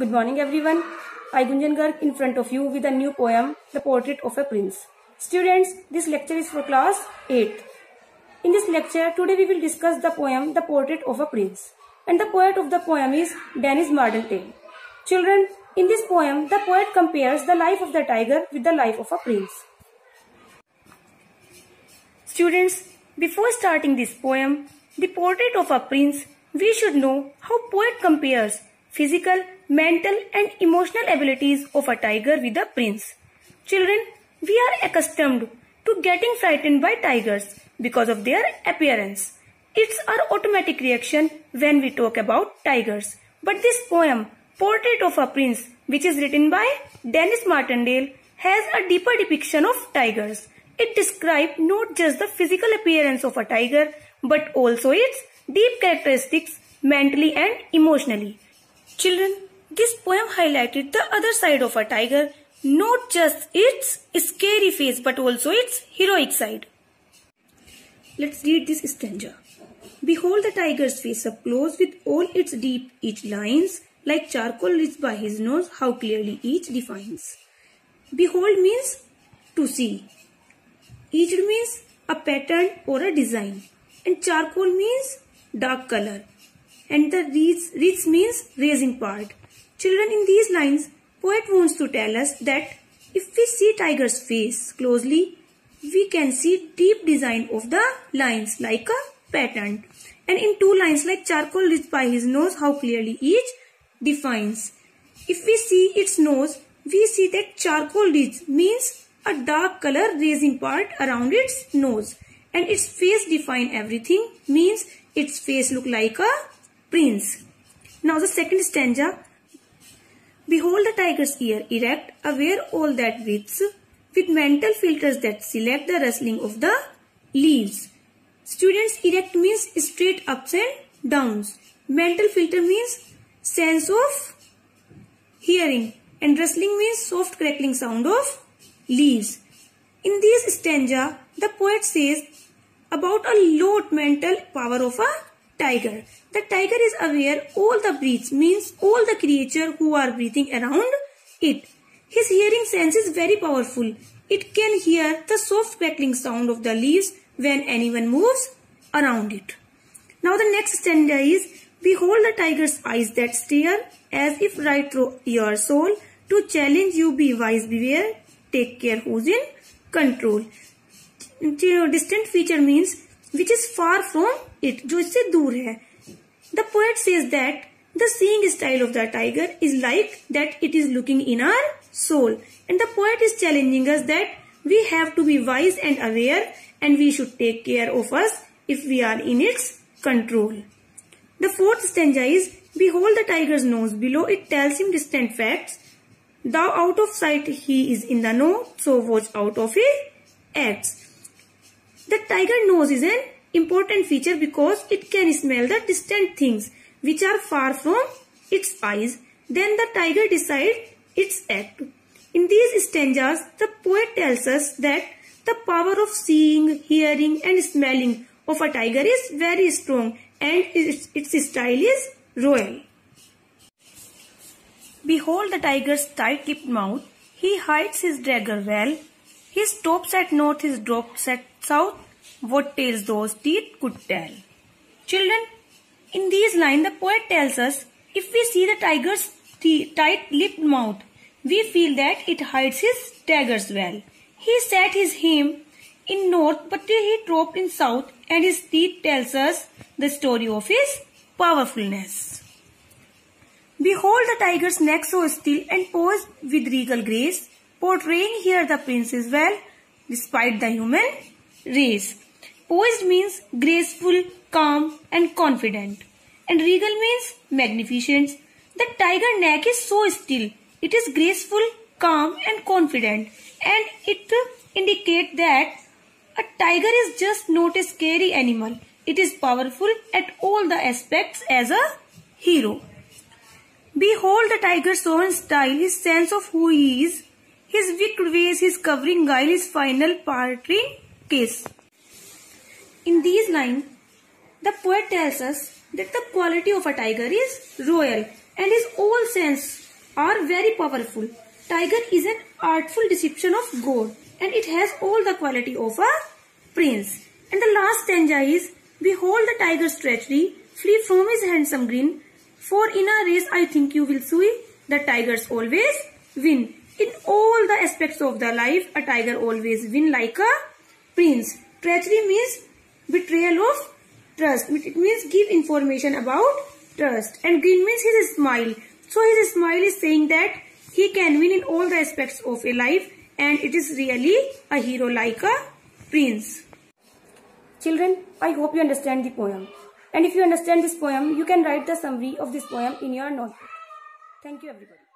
Good morning everyone. I Gunjan Garg in front of you with a new poem, The Portrait of a Prince. Students, this lecture is for class 8th. In this lecture, today we will discuss the poem, The Portrait of a Prince. And the poet of the poem is Denis Mardeltaille. Children, in this poem, the poet compares the life of the tiger with the life of a prince. Students, before starting this poem, The Portrait of a Prince, we should know how poet compares physical, mental and emotional abilities of a tiger with a prince. Children, we are accustomed to getting frightened by tigers because of their appearance. It's our automatic reaction when we talk about tigers. But this poem, Portrait of a Prince, which is written by Denis Mardeltaille, has a deeper depiction of tigers. It describes not just the physical appearance of a tiger, but also its deep characteristics mentally and emotionally. Children, this poem highlighted the other side of a tiger, not just its scary face but also its heroic side. Let's read this stanza. Behold the tiger's face up close with all its deep each lines, like charcoal ridged by his nose, how clearly each defines. Behold means to see. Each means a pattern or a design. And charcoal means dark color. And the ridge means raising part. Children, in these lines, poet wants to tell us that if we see tiger's face closely, we can see deep design of the lines like a pattern. And in two lines like charcoal ridged by his nose, how clearly each defines. If we see its nose, we see that charcoal ridge means a dark color raising part around its nose. And its face define everything, means its face look like a prince. Now the second stanza. Behold the tiger's ear erect, aware all that breathes, with mental filters that select the rustling of the leaves. Students, erect means straight ups and downs. Mental filter means sense of hearing. And rustling means soft crackling sound of leaves. In this stanza, the poet says about a low mental power of a tiger. The tiger is aware all the breaths, means all the creatures who are breathing around it. His hearing sense is very powerful. It can hear the soft crackling sound of the leaves when anyone moves around it. Now the next stanza is, behold the tiger's eyes that stare as if right through your soul, to challenge you be wise, beware, take care who's in control. Distant feature means which is far from it, जो इससे दूर है. The poet says that the seeing style of the tiger is like that it is looking in our soul. And the poet is challenging us that we have to be wise and aware and we should take care of us if we are in its control. The fourth stanza is, behold the tiger's nose, below it tells him distant facts. Thou out of sight he is in the know, so watch out of his acts. The tiger nose is an important feature because it can smell the distant things which are far from its eyes. Then the tiger decides its act. In these stanzas, the poet tells us that the power of seeing, hearing and smelling of a tiger is very strong and its style is royal. Behold the tiger's tight-lipped mouth, he hides his dagger well, he stops at north, his drops at south, what tales those teeth could tell. Children, in these lines the poet tells us, if we see the tiger's tight-lipped mouth, we feel that it hides his daggers well. He set his aim in north but he dropped in south, and his teeth tells us the story of his powerfulness. Behold the tiger's neck so still and poised with regal grace, portraying here the prince's well, despite the human race. Poised means graceful, calm and confident. And regal means magnificent. The tiger neck is so still. It is graceful, calm and confident. And it indicates that a tiger is just not a scary animal. It is powerful at all the aspects as a hero. Behold the tiger's own style, his sense of who he is, his wicked ways, his covering guile, his final parting kiss. In these lines, the poet tells us that the quality of a tiger is royal and his whole sense are very powerful. Tiger is an artful deception of God, and it has all the quality of a prince. And the last stanza is, behold the tiger's treachery, flee from his handsome grin, for in a race I think you will see, the tigers always win. In all the aspects of the life, a tiger always win like a prince. Treachery means betrayal of trust. It means give information about trust. And grin means his smile. So his smile is saying that he can win in all the aspects of a life, and it is really a hero like a prince. Children, I hope you understand the poem. And if you understand this poem, you can write the summary of this poem in your notebook. Thank you everybody.